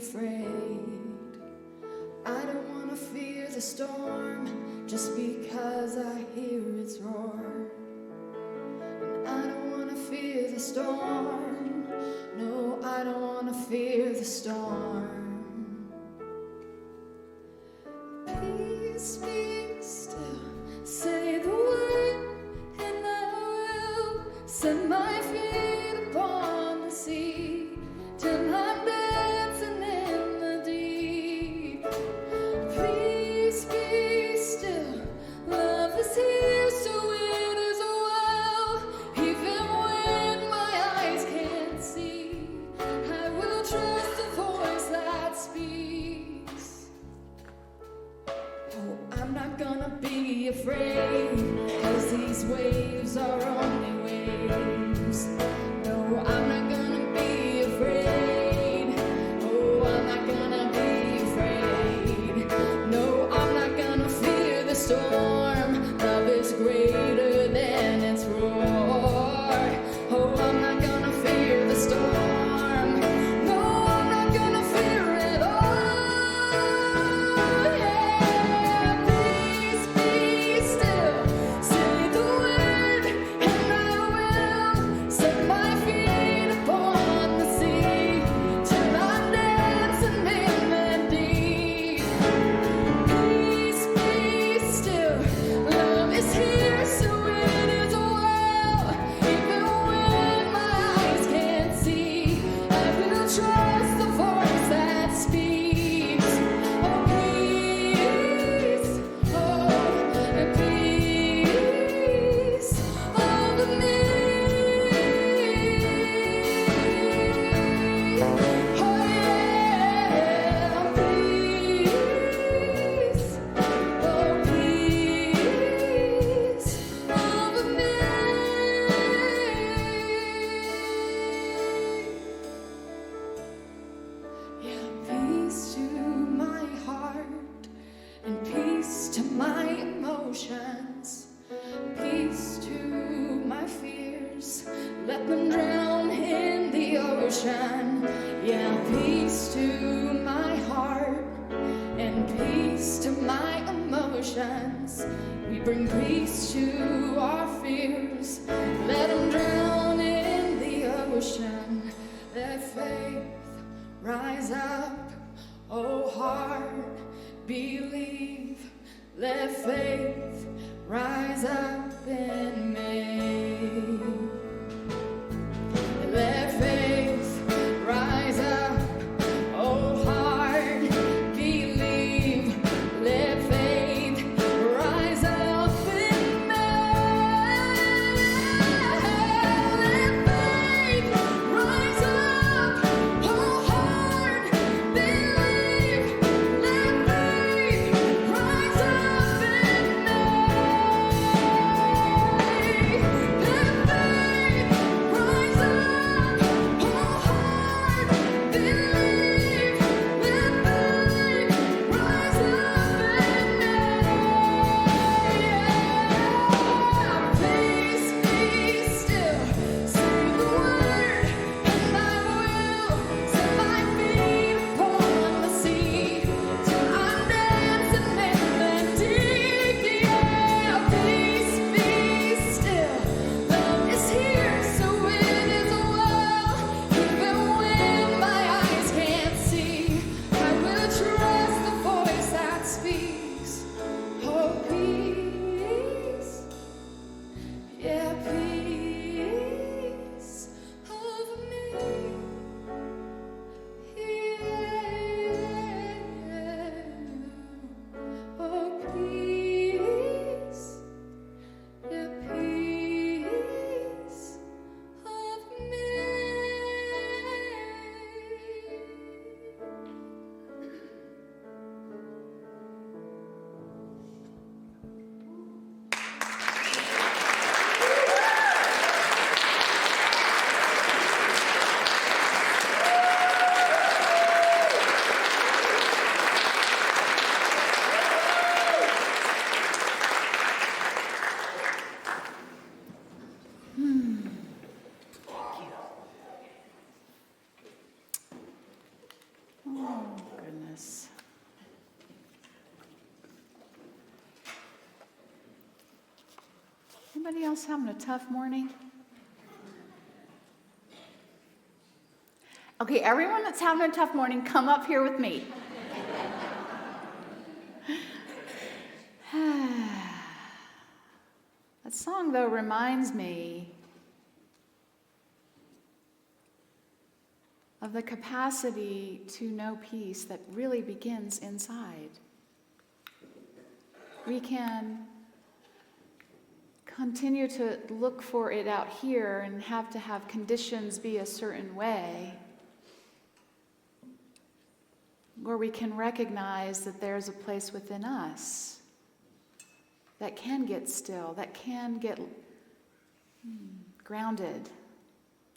afraid. I don't want to fear the storm just because I hear its roar. And I don't want to fear the storm. No, I don't want to fear the storm. Peace be still, say the word, and I will set my feet upon the sea till I'm dancing in the deep. Peace be still, love is here, so it is well. Even when my eyes can't see, I will trust the voice that speaks. Oh, I'm not gonna be afraid, 'cause these waves are only waves. No, I'm not gonna be afraid. Oh, I'm not gonna be afraid. No, I'm not gonna fear the storm. Love is greater than its roar. Oh, I'm not gonna fear the storm. No, I'm not gonna fear it all. Yeah, peace be still. Say the word, and I will set my feet upon the sea till I'm dancing in the deep. Peace be still, love is here, so it is well. Even when my eyes can't see, I will trust the voice that speaks. Oh, peace, oh, and peace over me. Oh, yeah, peace, oh, peace over me. Yeah, peace to my heart and peace to my emotions, peace to my fears, let them drown in the ocean. Yeah, peace to my heart and peace to my emotions. We bring peace to our fears, let them drown in the ocean. Let faith rise up, oh heart, believe. Let faith rise up in me. Let faith rise up, oh heart, believe. Let faith rise up in me. Let faith rise up, oh heart, believe. Let faith rise up in me. Anybody else having a tough morning? Okay, everyone that's having a tough morning, come up here with me. That song, though, reminds me of the capacity to know peace that really begins inside. We can continue to look for it out here and have to have conditions be a certain way, or we can recognize that there's a place within us that can get still, that can get grounded,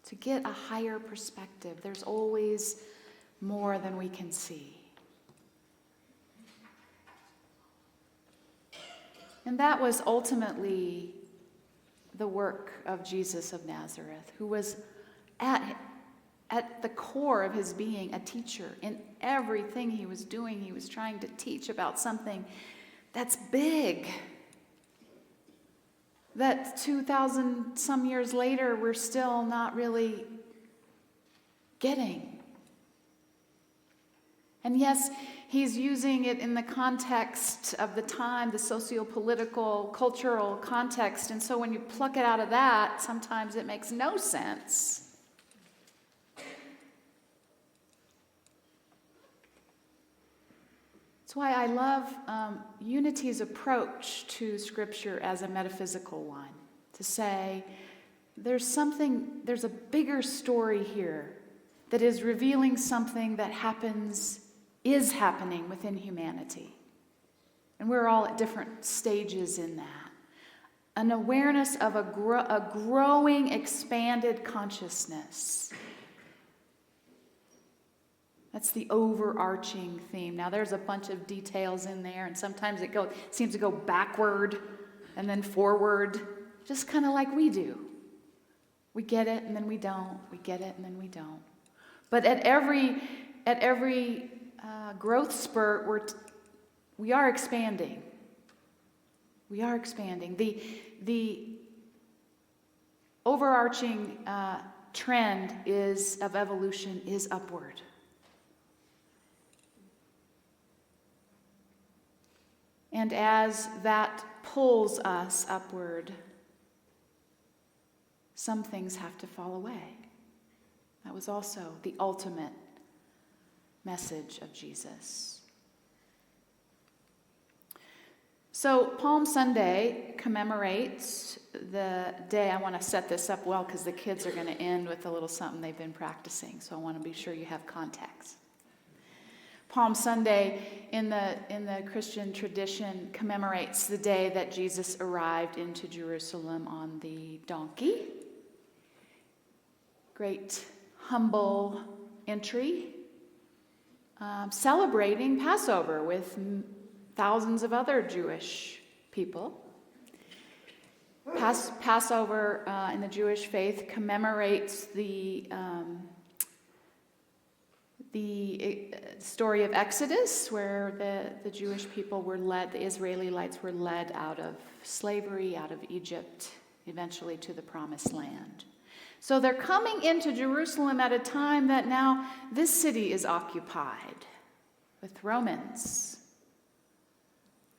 to get a higher perspective. There's always more than we can see. And that was ultimately the work of Jesus of Nazareth, who was at the core of his being a teacher. In everything he was doing, he was trying to teach about something that's big, that 2,000 some years later we're still not really getting. And yes, he's using it in the context of the time, the socio-political, cultural context. And so when you pluck it out of that, sometimes it makes no sense. That's why I love Unity's approach to Scripture as a metaphysical one. To say, there's a bigger story here that is revealing something that is happening within humanity. And we're all at different stages in that. An awareness of a growing, expanded consciousness. That's the overarching theme. Now there's a bunch of details in there, and sometimes it seems to go backward and then forward, just kind of like we do. We get it and then we don't. We get it and then we don't. But at every growth spurt, we are expanding. We are expanding. The overarching trend of evolution is upward. And as that pulls us upward, some things have to fall away. That was also the ultimate message of Jesus. So Palm Sunday commemorates the day. I want to set this up well because the kids are going to end with a little something they've been practicing. So I want to be sure you have context. Palm Sunday in the Christian tradition commemorates the day that Jesus arrived into Jerusalem on the donkey. Great humble entry, celebrating Passover with thousands of other Jewish people. Passover in the Jewish faith commemorates the story of Exodus, where the Jewish people were led, the Israelites were led out of slavery, out of Egypt, eventually to the Promised Land. So they're coming into Jerusalem at a time that now this city is occupied with Romans.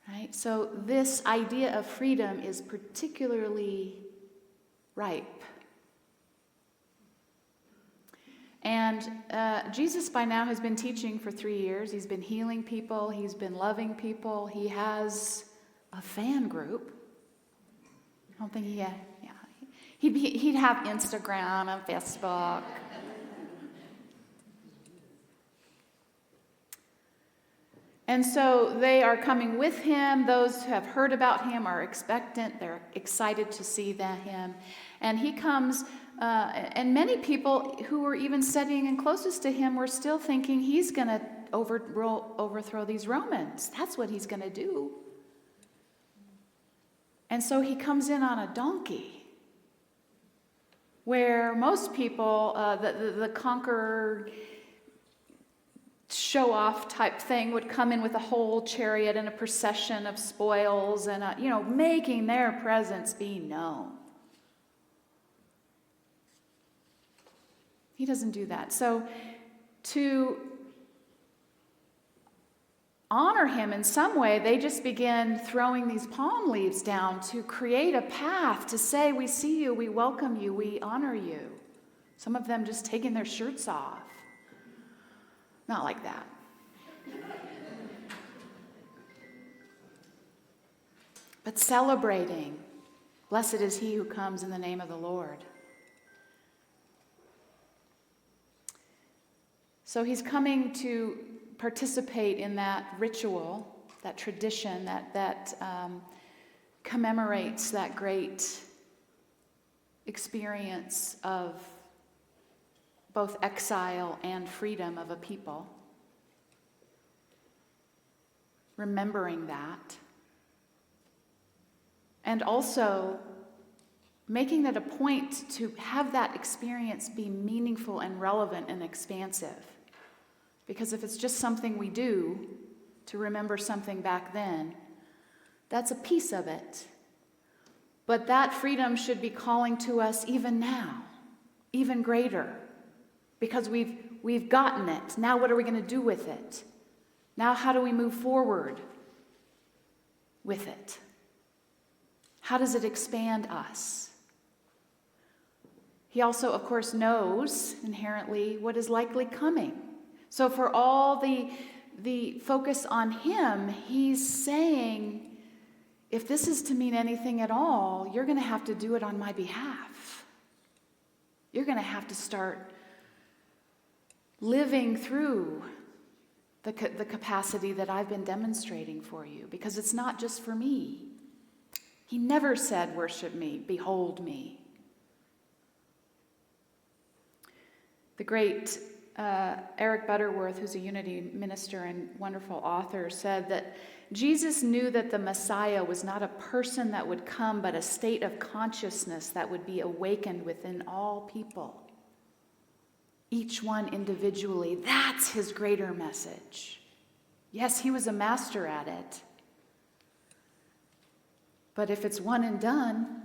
Right? So this idea of freedom is particularly ripe. And Jesus by now has been teaching for 3 years. He's been healing people. He's been loving people. He has a fan group. I don't think he had, yeah. He'd have Instagram and Facebook. And so they are coming with him. Those who have heard about him are expectant. They're excited to see him. And he comes, and many people who were even studying and closest to him were still thinking he's going to overthrow these Romans. That's what he's going to do. And so he comes in on a donkey, where most people, the conqueror, show-off type thing would come in with a whole chariot and a procession of spoils and, making their presence be known. He doesn't do that. So to honor him in some way, they just begin throwing these palm leaves down to create a path to say, we see you, we welcome you, we honor you. Some of them just taking their shirts off. Not like that. But celebrating, blessed is he who comes in the name of the Lord. So he's coming to participate in that ritual, that tradition that commemorates that great experience of both exile and freedom of a people. Remembering that. And also making it a point to have that experience be meaningful and relevant and expansive. Because if it's just something we do to remember something back then, that's a piece of it. But that freedom should be calling to us even now, even greater. Because we've gotten it. Now what are we going to do with it? Now how do we move forward with it? How does it expand us? He also, of course, knows inherently what is likely coming. So for all the focus on him, he's saying, if this is to mean anything at all, you're going to have to do it on my behalf. You're going to have to start living through the capacity that I've been demonstrating for you, because it's not just for me. He never said, worship me, behold me. The great Eric Butterworth, who's a Unity minister and wonderful author, said that Jesus knew that the Messiah was not a person that would come, but a state of consciousness that would be awakened within all people. Each one individually. That's his greater message. Yes, he was a master at it. But if it's one and done,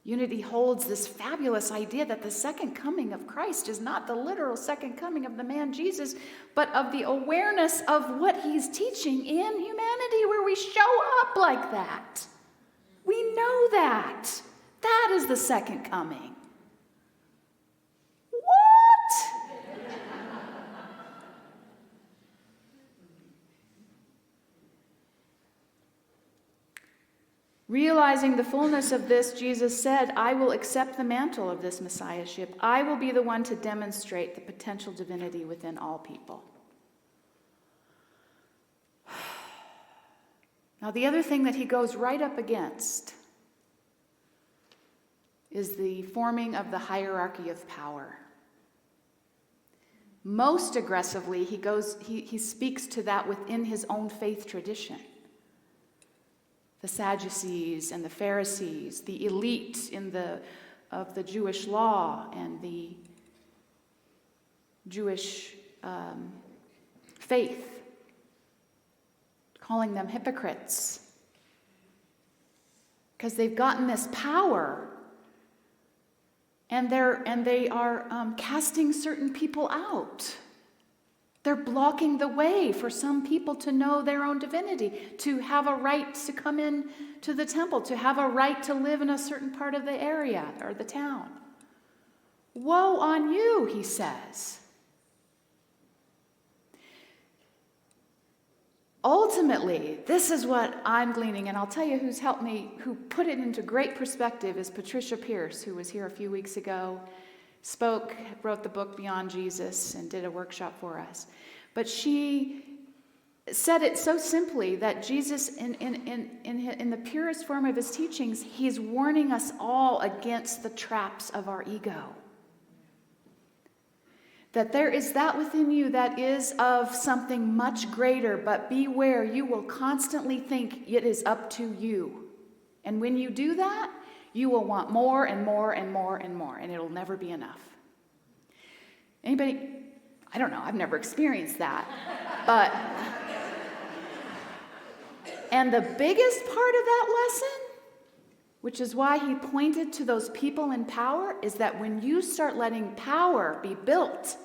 Unity holds this fabulous idea that the second coming of Christ is not the literal second coming of the man Jesus, but of the awareness of what he's teaching in humanity, where we show up like that. We know that. That is the second coming. What? Realizing the fullness of this, Jesus said, I will accept the mantle of this messiahship. I will be the one to demonstrate the potential divinity within all people. Now, the other thing that he goes right up against is the forming of the hierarchy of power. Most aggressively, he speaks to that within his own faith tradition. The Sadducees and the Pharisees, the elite of the Jewish law and the Jewish faith, calling them hypocrites, because they've gotten this power, and they are casting certain people out. They're blocking the way for some people to know their own divinity, to have a right to come in to the temple, to have a right to live in a certain part of the area or the town. Woe on you, he says. Ultimately, this is what I'm gleaning, and I'll tell you who's helped me, who put it into great perspective, is Patricia Pierce, who was here a few weeks ago, spoke, wrote the book Beyond Jesus, and did a workshop for us. But she said it so simply that Jesus, in the purest form of his teachings, he's warning us all against the traps of our ego. That there is that within you that is of something much greater, but beware, you will constantly think it is up to you. And when you do that, you will want more and more and more and more, and it'll never be enough. Anybody? I don't know. I've never experienced that. But, and the biggest part of that lesson, which is why he pointed to those people in power, is that when you start letting power be built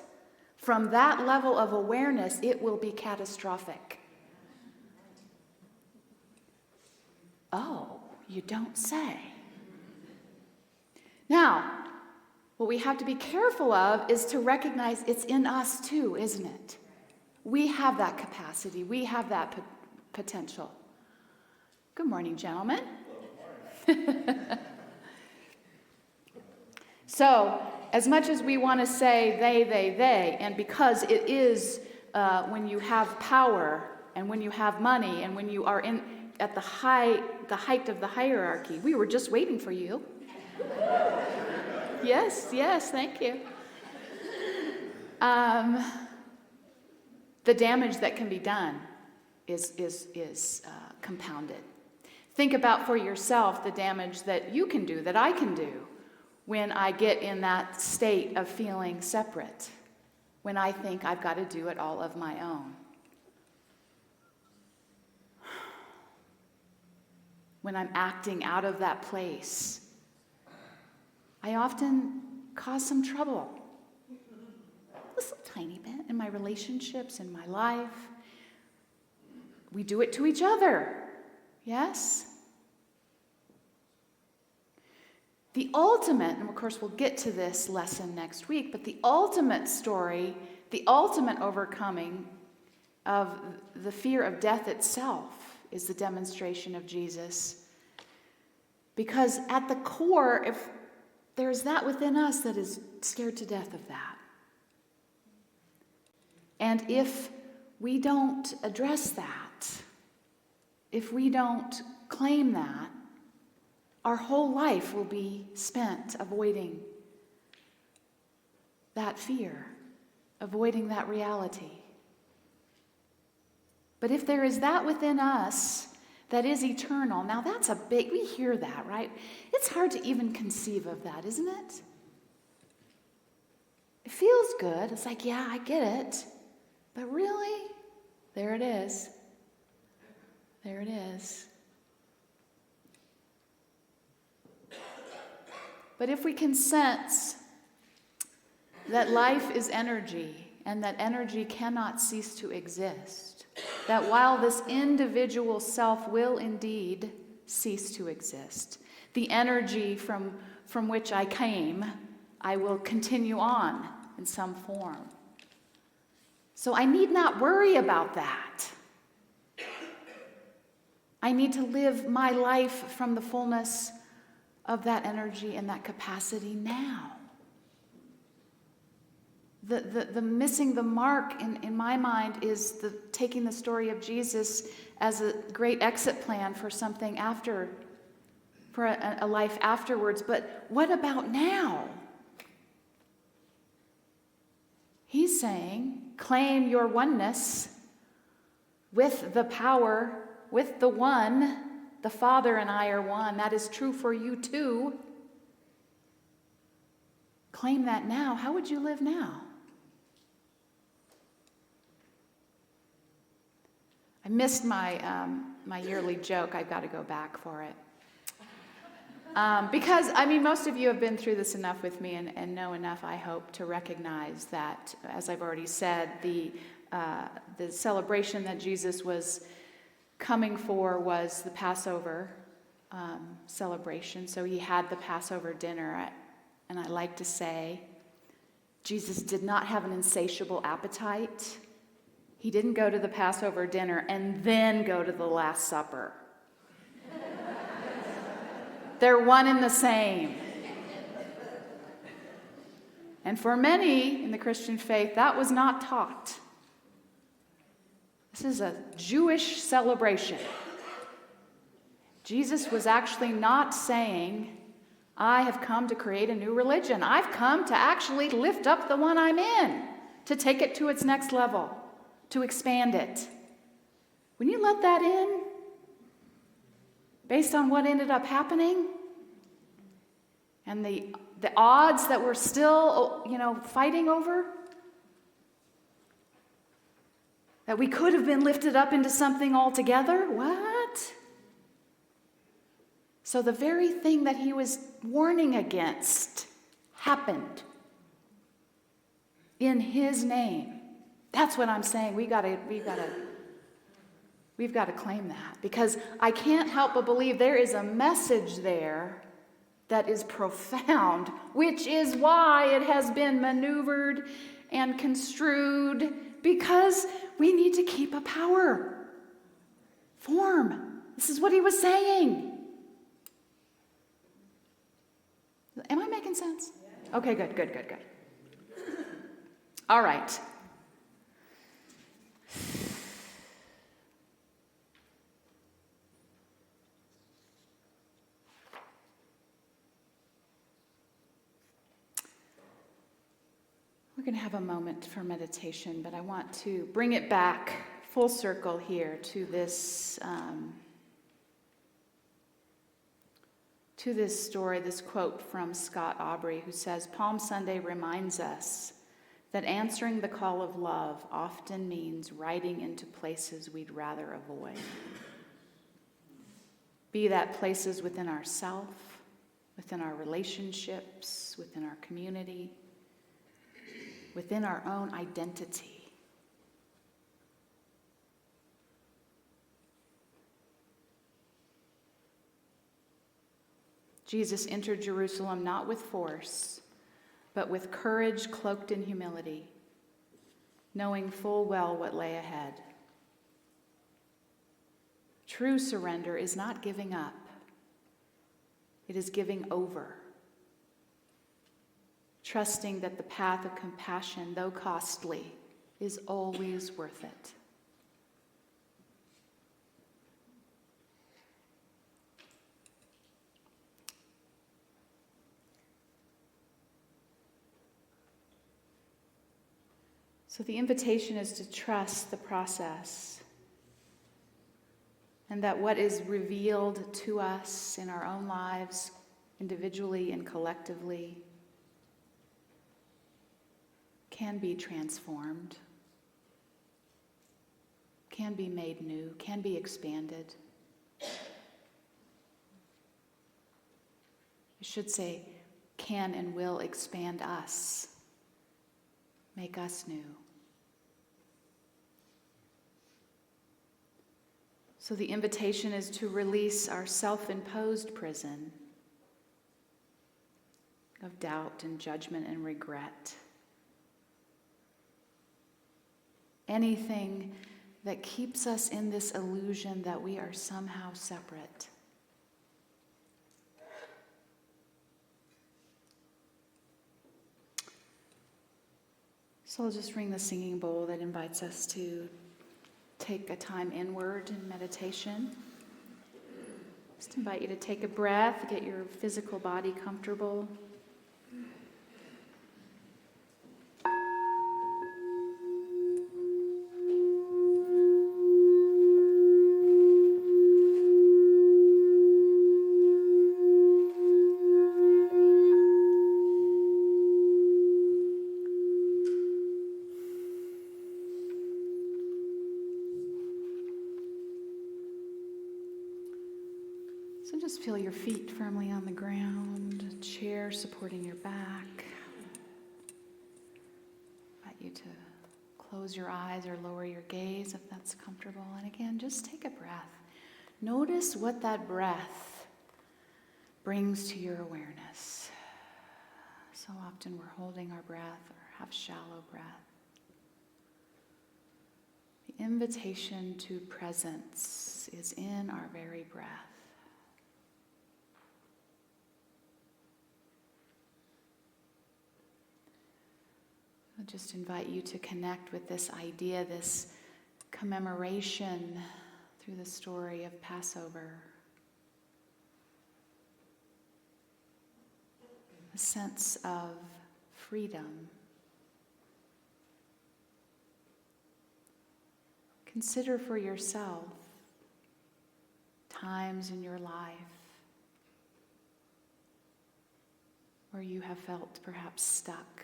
from that level of awareness, it will be catastrophic. Oh, you don't say. Now, what we have to be careful of is to recognize it's in us too, isn't it? We have that capacity. We have that potential. Good morning, gentlemen. So, as much as we want to say they, and because it is when you have power and when you have money and when you are at the height of the hierarchy, we were just waiting for you. Yes, thank you. The damage that can be done is compounded. Think about for yourself the damage that you can do, that I can do, when I get in that state of feeling separate, when I think I've got to do it all of my own. When I'm acting out of that place, I often cause some trouble. Just a tiny bit in my relationships, in my life. We do it to each other. Yes? The ultimate, and of course we'll get to this lesson next week, but the ultimate story, the ultimate overcoming of the fear of death itself is the demonstration of Jesus. Because at the core, if there's that within us that is scared to death of that. And if we don't address that, if we don't claim that, our whole life will be spent avoiding that fear, avoiding that reality. But if there is that within us that is eternal, now that's we hear that, right? It's hard to even conceive of that, isn't it? It feels good. It's like, yeah, I get it. But really, there it is. There it is. But if we can sense that life is energy and that energy cannot cease to exist, that while this individual self will indeed cease to exist, the energy from which I came, I will continue on in some form. So I need not worry about that. I need to live my life from the fullness of that energy and that capacity now. The missing the mark in my mind is taking the story of Jesus as a great exit plan for something after, for a life afterwards. But what about now? He's saying, claim your oneness with the power, with the one. The Father and I are one. That is true for you too. Claim that now. How would you live now? I missed my yearly joke. I've got to go back for it. Because, most of you have been through this enough with me and know enough, I hope, to recognize that, as I've already said, the celebration that Jesus was coming for was the Passover celebration. So he had the Passover dinner. And I like to say, Jesus did not have an insatiable appetite. He didn't go to the Passover dinner and then go to the Last Supper. They're one and the same. And for many in the Christian faith, that was not taught. This is a Jewish celebration. Jesus was actually not saying, I have come to create a new religion. I've come to actually lift up the one I'm in, to take it to its next level, to expand it. When you let that in, based on what ended up happening, and the odds that we're still, fighting over, that we could have been lifted up into something altogether. What? So the very thing that he was warning against happened in his name. That's what I'm saying. We've got to claim that, because I can't help but believe there is a message there that is profound, which is why it has been maneuvered and construed, because we need to keep a power form. This is what he was saying. Am I making sense? Okay, good. All right. We're going to have a moment for meditation, but I want to bring it back full circle here to this story, this quote from Scott Aubrey, who says, Palm Sunday reminds us that answering the call of love often means riding into places we'd rather avoid. Be that places within ourself, within our relationships, within our community, within our own identity. Jesus entered Jerusalem not with force, but with courage cloaked in humility, knowing full well what lay ahead. True surrender is not giving up. It is giving over, trusting that the path of compassion, though costly, is always worth it. So the invitation is to trust the process, and that what is revealed to us in our own lives, individually and collectively, can be transformed, can be made new, can be expanded. I should say, can and will expand us, make us new. So the invitation is to release our self-imposed prison of doubt and judgment and regret. Anything that keeps us in this illusion that we are somehow separate. So I'll just ring the singing bowl that invites us to take a time inward in meditation. Just invite you to take a breath, get your physical body comfortable. So just feel your feet firmly on the ground, a chair supporting your back. I invite you to close your eyes or lower your gaze if that's comfortable. And again, just take a breath. Notice what that breath brings to your awareness. So often we're holding our breath or have shallow breath. The invitation to presence is in our very breath. I'll just invite you to connect with this idea, this commemoration through the story of Passover. A sense of freedom. Consider for yourself times in your life where you have felt perhaps stuck.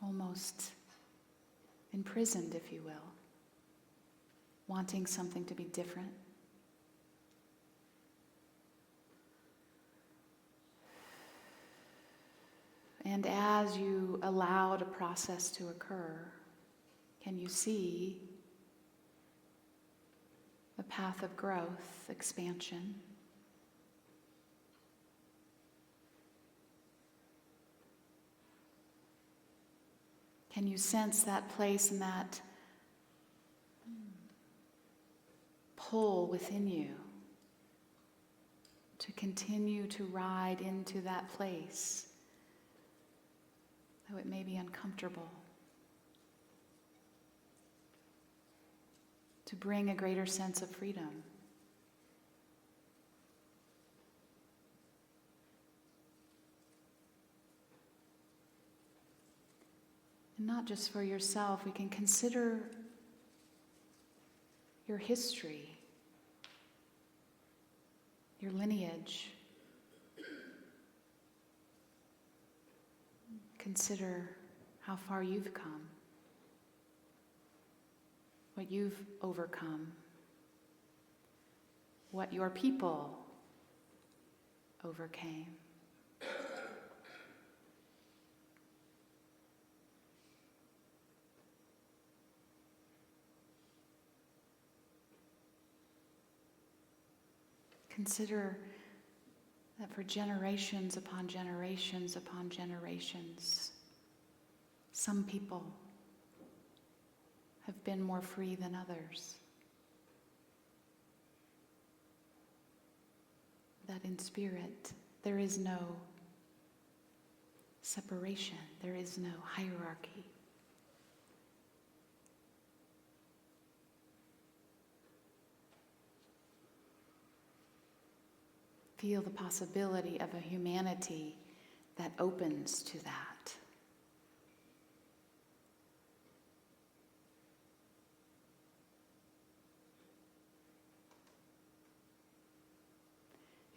Almost imprisoned, if you will, wanting something to be different. And as you allowed a process to occur, can you see the path of growth, expansion? Can you sense that place and that pull within you to continue to ride into that place, though it may be uncomfortable, to bring a greater sense of freedom? And not just for yourself, we can consider your history, your lineage. Consider how far you've come, what you've overcome, what your people overcame. Consider that for generations upon generations upon generations, some people have been more free than others. That in spirit, there is no separation, there is no hierarchy. Feel the possibility of a humanity that opens to that.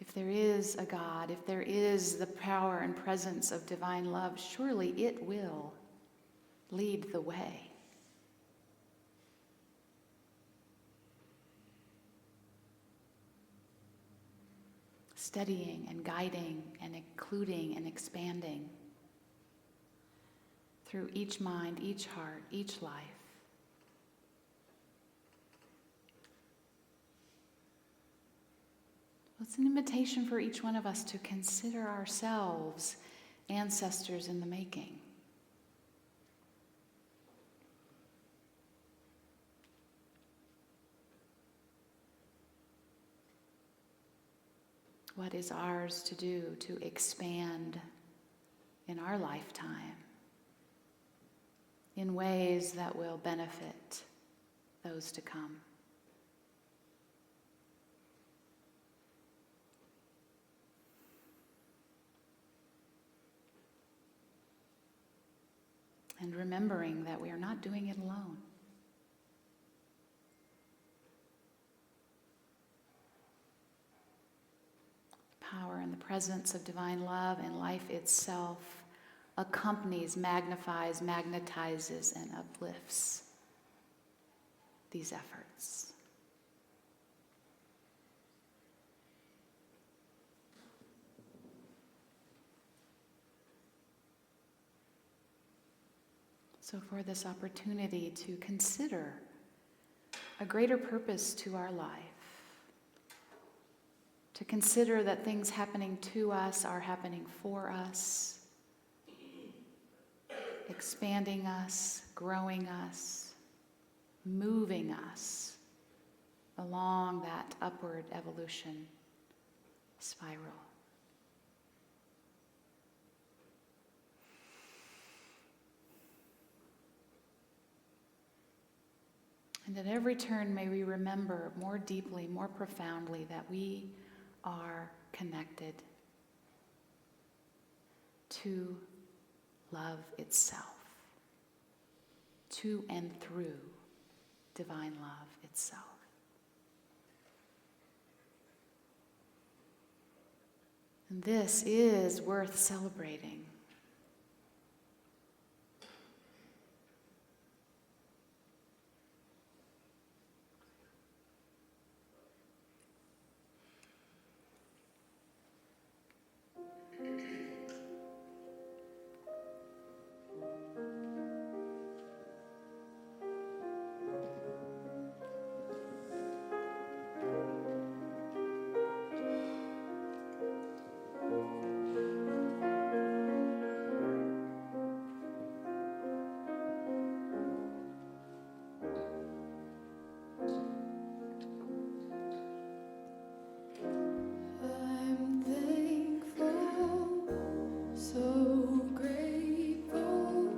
If there is a God, if there is the power and presence of divine love, surely it will lead the way. Steadying and guiding and including and expanding through each mind, each heart, each life. It's an invitation for each one of us to consider ourselves ancestors in the making. What is ours to do to expand in our lifetime in ways that will benefit those to come? And remembering that we are not doing it alone. Power and the presence of divine love and life itself accompanies, magnifies, magnetizes, and uplifts these efforts. So for this opportunity to consider a greater purpose to our life, to consider that things happening to us are happening for us, expanding us, growing us, moving us along that upward evolution spiral. And at every turn, may we remember more deeply, more profoundly, that we are connected to love itself, to and through divine love itself. And this is worth celebrating. I'm thankful, so grateful.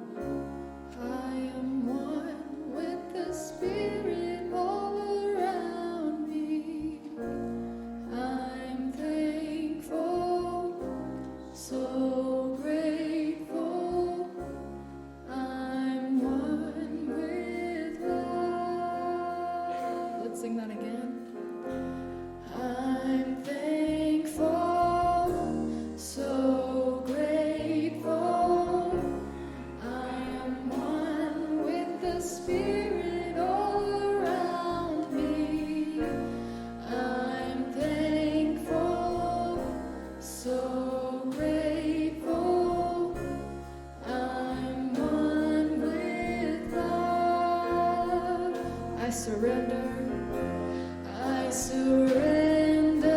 I am one with the Spirit all around me. I'm thankful, so grateful. I'm one with love. Let's sing that again. I'm thankful, so grateful. I am one with the Spirit all around me. I'm thankful, so grateful. I'm one with love. I surrender. I surrender,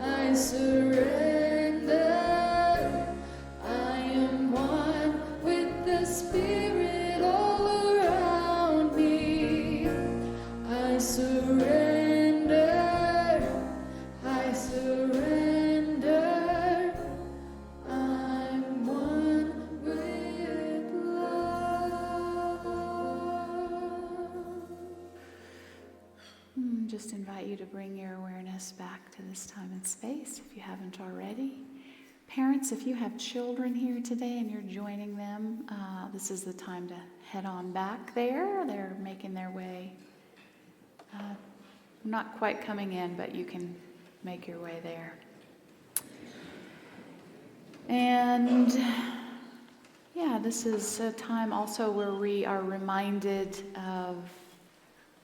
I surrender. I am one with the Spirit all around me. I surrender, I surrender. I'm one with love. Just invite you to bring your awareness back to this time and space if you haven't already. Parents, if you have children here today and you're joining them, this is the time to head on back there. They're making their way. Not quite coming in, but you can make your way there. And this is a time also where we are reminded of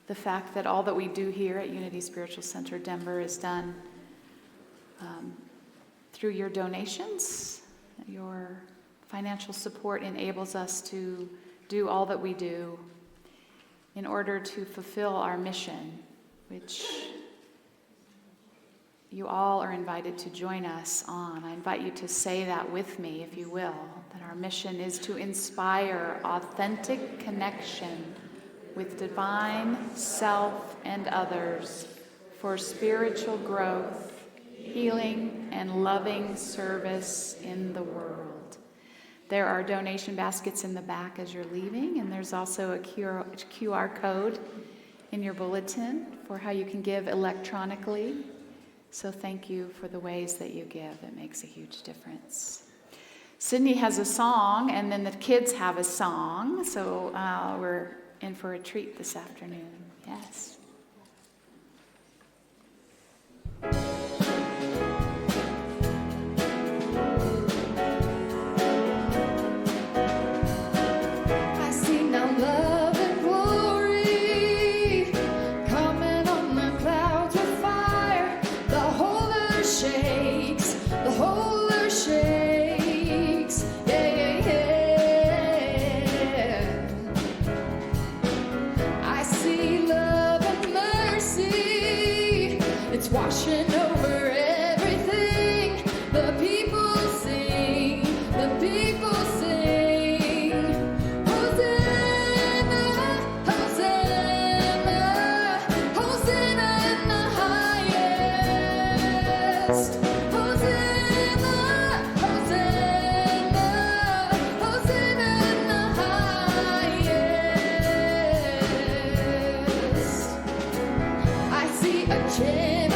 the fact that all that we do here at Unity Spiritual Center Denver is done through your donations. Your financial support enables us to do all that we do in order to fulfill our mission, which you all are invited to join us on. I invite you to say that with me, if you will, that our mission is to inspire authentic connection with divine self and others for spiritual growth, healing, and loving service in the world. There are donation baskets in the back as you're leaving, and there's also a QR code in your bulletin for how you can give electronically. So thank you for the ways that you give. It makes a huge difference. Sydney has a song, and then the kids have a song, so we're in for a treat this afternoon. Yes. I see now love and glory coming on the clouds with fire. The whole earth shakes, the whole earth shakes. Yeah, yeah, yeah. I see love and mercy. It's washing over everything. The people sing, the people sing. Hosanna, Hosanna, Hosanna in the highest. Hosanna, Hosanna, Hosanna in the highest. I see a generation